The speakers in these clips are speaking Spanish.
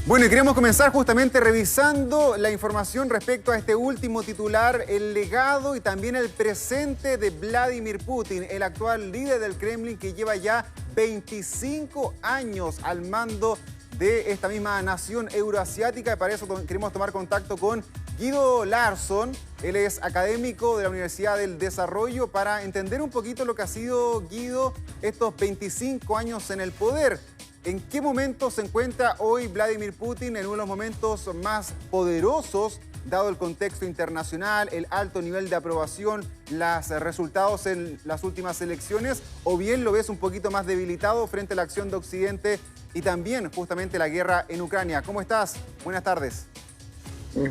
Bueno, y queremos comenzar justamente revisando la información respecto a este último titular, el legado y también el presente de Vladimir Putin, el actual líder del Kremlin que lleva ya 25 años al mando de esta misma nación euroasiática. Y para eso queremos tomar contacto con Guido Larsson. Él es académico de la Universidad del Desarrollo para entender un poquito lo que ha sido, Guido, estos 25 años en el poder. ¿En qué momento se encuentra hoy Vladimir Putin? En uno de los momentos más poderosos, dado el contexto internacional, el alto nivel de aprobación, los resultados en las últimas elecciones, o bien lo ves un poquito más debilitado frente a la acción de Occidente y también justamente la guerra en Ucrania. ¿Cómo estás? Buenas tardes.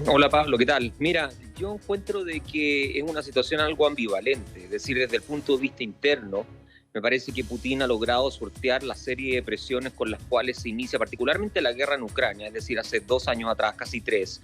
Hola Pablo, ¿qué tal? Mira, yo encuentro de que es una situación algo ambivalente, es decir, desde el punto de vista interno, me parece que Putin ha logrado sortear la serie de presiones con las cuales se inicia particularmente la guerra en Ucrania, es decir, hace 2 años atrás, casi 3,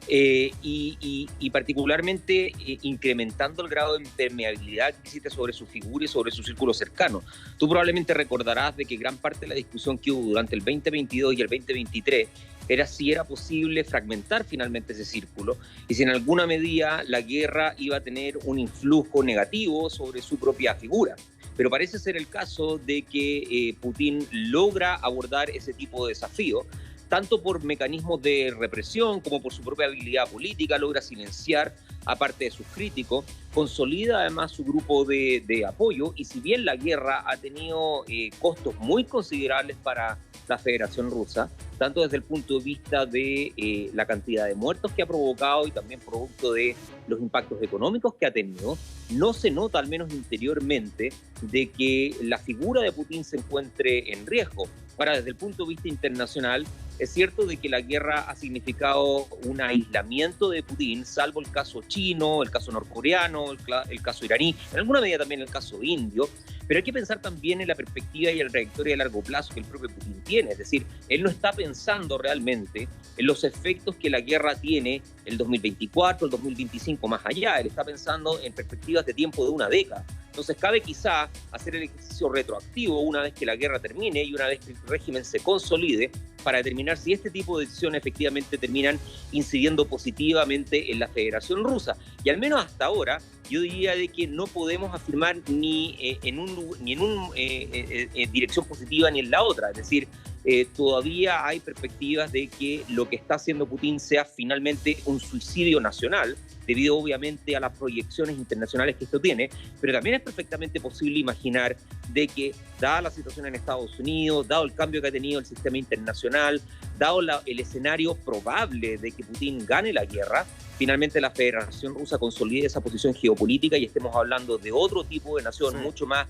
y particularmente incrementando el grado de impermeabilidad que existe sobre su figura y sobre su círculo cercano. Tú probablemente recordarás de que gran parte de la discusión que hubo durante el 2022 y el 2023 era si era posible fragmentar finalmente ese círculo y si en alguna medida la guerra iba a tener un influjo negativo sobre su propia figura. Pero parece ser el caso de que Putin logra abordar ese tipo de desafío, tanto por mecanismos de represión como por su propia habilidad política, logra silenciar a parte de sus críticos, consolida además su grupo de apoyo, y si bien la guerra ha tenido costos muy considerables para la Federación Rusa, tanto desde el punto de vista de la cantidad de muertos que ha provocado y también producto de los impactos económicos que ha tenido, no se nota, al menos interiormente, de que la figura de Putin se encuentre en riesgo. Ahora, desde el punto de vista internacional, es cierto de que la guerra ha significado un aislamiento de Putin, salvo el caso chino, el caso norcoreano, el caso iraní, en alguna medida también el caso indio, pero hay que pensar también en la perspectiva y la trayectoria de largo plazo que el propio Putin tiene, es decir, él no está pensando realmente en los efectos que la guerra tiene el 2024, el 2025, más allá, él está pensando en perspectivas de tiempo de una década. Entonces cabe quizá hacer el ejercicio retroactivo una vez que la guerra termine y una vez que el régimen se consolide para determinar si este tipo de decisiones efectivamente terminan incidiendo positivamente en la Federación Rusa. Y al menos hasta ahora yo diría de que no podemos afirmar ni en una dirección positiva ni en la otra. Es decir, todavía hay perspectivas de que lo que está haciendo Putin sea finalmente un suicidio nacional, debido obviamente a las proyecciones internacionales que esto tiene, pero también es perfectamente posible imaginar de que, dada la situación en Estados Unidos, dado el cambio que ha tenido el sistema internacional, dado el escenario probable de que Putin gane la guerra, finalmente la Federación Rusa consolide esa posición geopolítica y estemos hablando de otro tipo de nación mucho más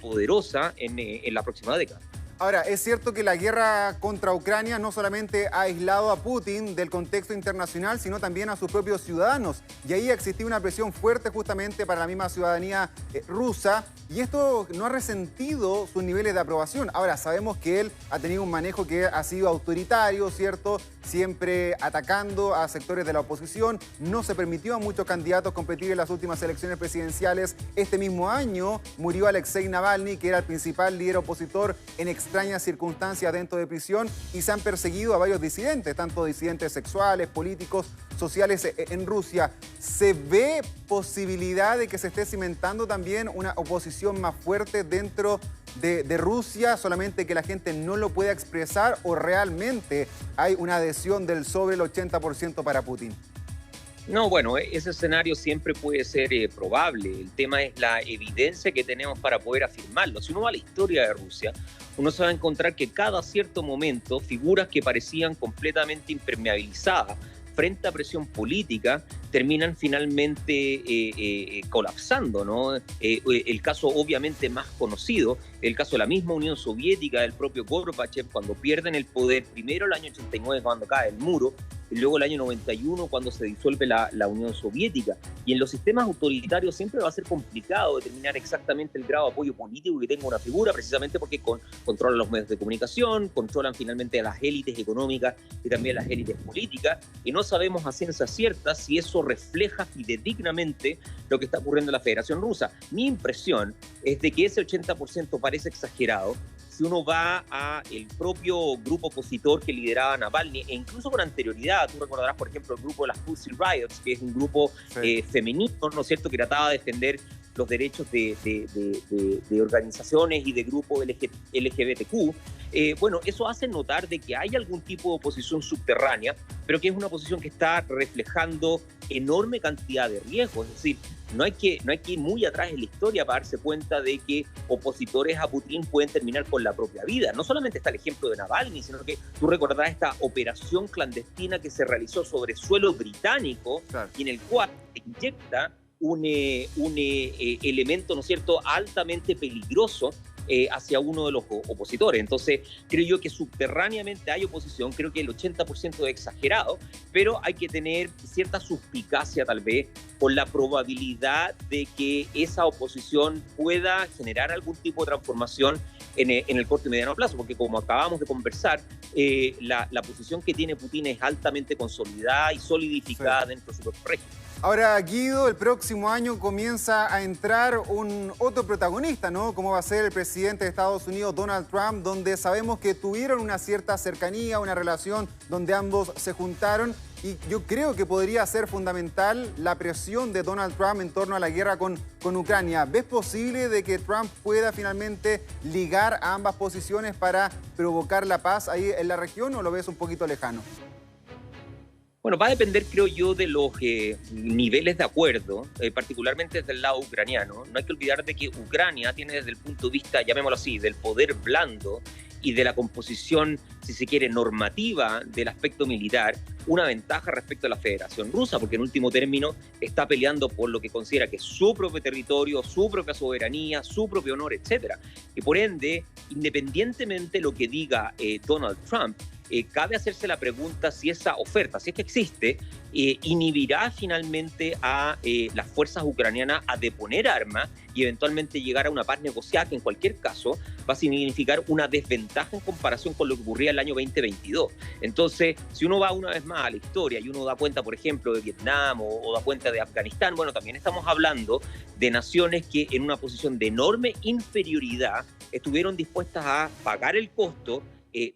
poderosa en la próxima década. Ahora, es cierto que la guerra contra Ucrania no solamente ha aislado a Putin del contexto internacional, sino también a sus propios ciudadanos. Y ahí ha existido una presión fuerte justamente para la misma ciudadanía rusa. Y esto no ha resentido sus niveles de aprobación. Ahora, sabemos que él ha tenido un manejo que ha sido autoritario, ¿cierto? Siempre atacando a sectores de la oposición. No se permitió a muchos candidatos competir en las últimas elecciones presidenciales. Este mismo año murió Alexei Navalny, que era el principal líder opositor en extrañas circunstancias dentro de prisión, y se han perseguido a varios disidentes, tanto disidentes sexuales, políticos, sociales en Rusia. ¿Se ve posibilidad de que se esté cimentando también una oposición más fuerte dentro de Rusia, solamente que la gente no lo pueda expresar, o realmente hay una adhesión del sobre el 80% para Putin? No, bueno, ese escenario siempre puede ser probable. El tema es la evidencia que tenemos para poder afirmarlo. Si uno va a la historia de Rusia, uno se va a encontrar que cada cierto momento figuras que parecían completamente impermeabilizadas frente a presión política terminan finalmente colapsando, ¿no? El caso obviamente más conocido, el caso de la misma Unión Soviética, del propio Gorbachev, cuando pierden el poder, primero el año 89 cuando cae el muro, y luego el año 91 cuando se disuelve la Unión Soviética. Y en los sistemas autoritarios siempre va a ser complicado determinar exactamente el grado de apoyo político que tenga una figura, precisamente porque controlan los medios de comunicación, controlan finalmente a las élites económicas y también las élites políticas, y no sabemos a ciencia cierta si eso refleja fidedignamente lo que está ocurriendo en la Federación Rusa. Mi impresión es de que ese 80% parece exagerado. si uno va a el propio grupo opositor que lideraba Navalny, e incluso con anterioridad, tú recordarás, por ejemplo, el grupo de las Pussy Riots, que es un grupo femenino, ¿no es cierto?, que trataba de defender los derechos de organizaciones y de grupos LGBTQ. Bueno, eso hace notar de que hay algún tipo de oposición subterránea, pero que es una oposición que está reflejando enorme cantidad de riesgos. Es decir, no hay que ir muy atrás en la historia para darse cuenta de que opositores a Putin pueden terminar con la propia vida. No solamente está el ejemplo de Navalny, sino que tú recordarás esta operación clandestina que se realizó sobre suelo británico, claro, y en el cual se inyecta un elemento, ¿no es cierto?, altamente peligroso hacia uno de los opositores. Entonces, creo yo que subterráneamente hay oposición, creo que el 80% es exagerado, pero hay que tener cierta suspicacia tal vez por la probabilidad de que esa oposición pueda generar algún tipo de transformación en el corto y mediano plazo, porque como acabamos de conversar, la posición que tiene Putin es altamente consolidada y solidificada dentro de su propio régimen. Ahora, Guido, el próximo año comienza a entrar un otro protagonista, ¿no? Como va a ser el presidente de Estados Unidos, Donald Trump, donde sabemos que tuvieron una cierta cercanía, una relación donde ambos se juntaron. Y yo creo que podría ser fundamental la presión de Donald Trump en torno a la guerra con Ucrania. ¿Ves posible de que Trump pueda finalmente ligar a ambas posiciones para provocar la paz ahí en la región, o lo ves un poquito lejano? Bueno, va a depender, creo yo, de los niveles de acuerdo, particularmente desde el lado ucraniano. No hay que olvidar de que Ucrania tiene, desde el punto de vista, llamémoslo así, del poder blando y de la composición, si se quiere, normativa del aspecto militar, una ventaja respecto a la Federación Rusa, porque en último término está peleando por lo que considera que es su propio territorio, su propia soberanía, su propio honor, etc. Y por ende, independientemente de lo que diga Donald Trump, cabe hacerse la pregunta si esa oferta, si es que existe, inhibirá finalmente a las fuerzas ucranianas a deponer armas y eventualmente llegar a una paz negociada, que en cualquier caso va a significar una desventaja en comparación con lo que ocurría el año 2022. Entonces, si uno va una vez más a la historia y uno da cuenta, por ejemplo, de Vietnam o da cuenta de Afganistán, bueno, también estamos hablando de naciones que en una posición de enorme inferioridad estuvieron dispuestas a pagar el costo,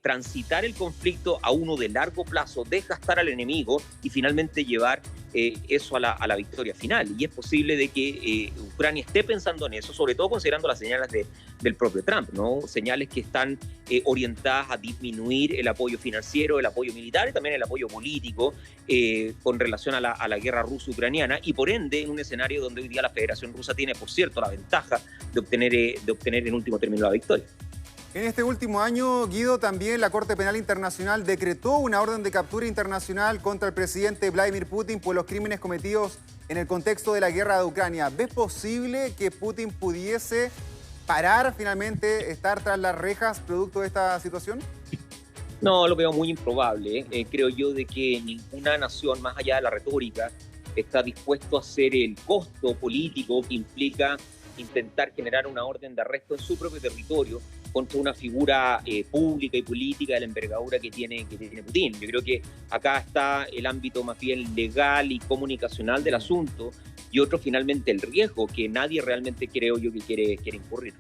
transitar el conflicto a uno de largo plazo, desgastar al enemigo y finalmente llevar eso a la victoria final. Y es posible de que Ucrania esté pensando en eso, sobre todo considerando las señales del propio Trump, ¿no? Señales que están orientadas a disminuir el apoyo financiero, el apoyo militar y también el apoyo político con relación a la guerra ruso-ucraniana, y por ende en un escenario donde hoy día la Federación Rusa tiene, por cierto, la ventaja de obtener en último término la victoria. En este último año, Guido, también la Corte Penal Internacional decretó una orden de captura internacional contra el presidente Vladimir Putin por los crímenes cometidos en el contexto de la guerra de Ucrania. ¿Ves posible que Putin pudiese parar finalmente, estar tras las rejas producto de esta situación? No, lo veo muy improbable. Creo yo de que ninguna nación, más allá de la retórica, está dispuesto a hacer el costo político que implica intentar generar una orden de arresto en su propio territorio contra una figura pública y política de la envergadura que tiene Putin. Yo creo que acá está el ámbito más bien legal y comunicacional del asunto, y otro finalmente el riesgo que nadie realmente, creo yo, que quiere incurrir.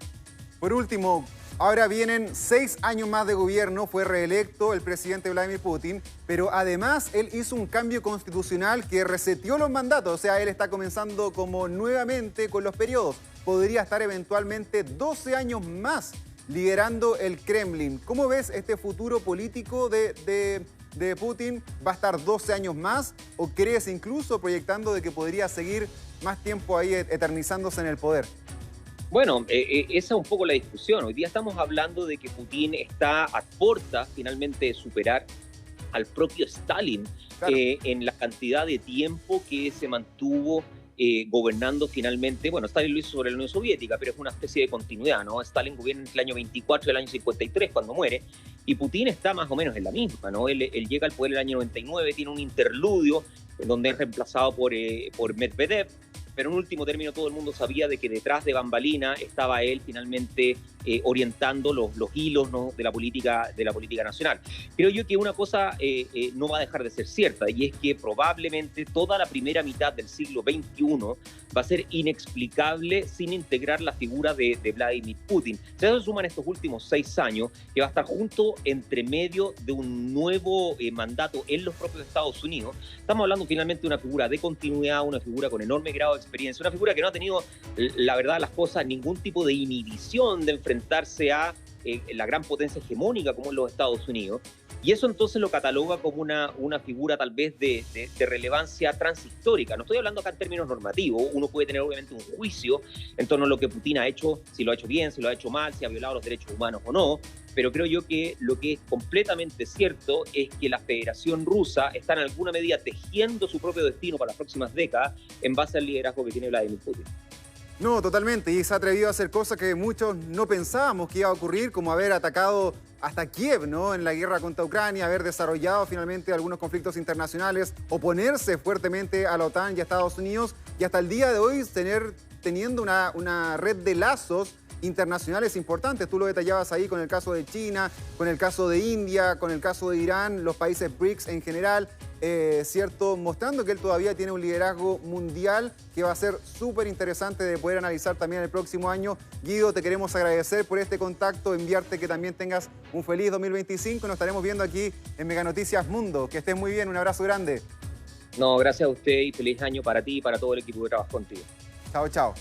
Por último, ahora vienen 6 años más de gobierno, fue reelecto el presidente Vladimir Putin, pero además él hizo un cambio constitucional que reseteó los mandatos, o sea, él está comenzando como nuevamente con los periodos. Podría estar eventualmente 12 años más liderando el Kremlin. ¿Cómo ves este futuro político de Putin? ¿Va a estar 12 años más? ¿O crees incluso proyectando de que podría seguir más tiempo ahí eternizándose en el poder? Bueno, esa es un poco la discusión. Hoy día estamos hablando de que Putin está a puertas finalmente de superar al propio Stalin, claro, en la cantidad de tiempo que se mantuvo gobernando finalmente. Bueno, Stalin lo hizo sobre la Unión Soviética, pero es una especie de continuidad, ¿no? Stalin gobierna entre el año 24 y el año 53, cuando muere, y Putin está más o menos en la misma, ¿no? Él llega al poder en el año 99, tiene un interludio en donde es reemplazado por Medvedev, pero en último término todo el mundo sabía de que detrás de bambalina estaba él finalmente orientando los hilos, ¿no?, de la política nacional. Creo yo que una cosa no va a dejar de ser cierta, y es que probablemente toda la primera mitad del siglo XXI va a ser inexplicable sin integrar la figura de Vladimir Putin. Se suman estos últimos 6 años, que va a estar junto entre medio de un nuevo mandato en los propios Estados Unidos. Estamos hablando finalmente de una figura de continuidad, una figura con enorme grado de experiencia, una figura que no ha tenido, la verdad, las cosas, ningún tipo de inhibición de enfrentarse a la gran potencia hegemónica como es los Estados Unidos. Y eso entonces lo cataloga como una figura tal vez de relevancia transhistórica. No estoy hablando acá en términos normativos. Uno puede tener obviamente un juicio en torno a lo que Putin ha hecho, si lo ha hecho bien, si lo ha hecho mal, si ha violado los derechos humanos o no. Pero creo yo que lo que es completamente cierto es que la Federación Rusa está en alguna medida tejiendo su propio destino para las próximas décadas en base al liderazgo que tiene Vladimir Putin. No, totalmente, y se ha atrevido a hacer cosas que muchos no pensábamos que iba a ocurrir, como haber atacado hasta Kiev, ¿no?, en la guerra contra Ucrania, haber desarrollado finalmente algunos conflictos internacionales, oponerse fuertemente a la OTAN y a Estados Unidos, y hasta el día de hoy teniendo una red de lazos internacionales importantes. Tú lo detallabas ahí con el caso de China, con el caso de India, con el caso de Irán, los países BRICS en general, ¿cierto? Mostrando que él todavía tiene un liderazgo mundial que va a ser súper interesante de poder analizar también el próximo año. Guido, te queremos agradecer por este contacto, enviarte que también tengas un feliz 2025. Nos estaremos viendo aquí en Mega Noticias Mundo. Que estés muy bien, un abrazo grande. No, gracias a usted y feliz año para ti y para todo el equipo que trabaja contigo. Chao, chao.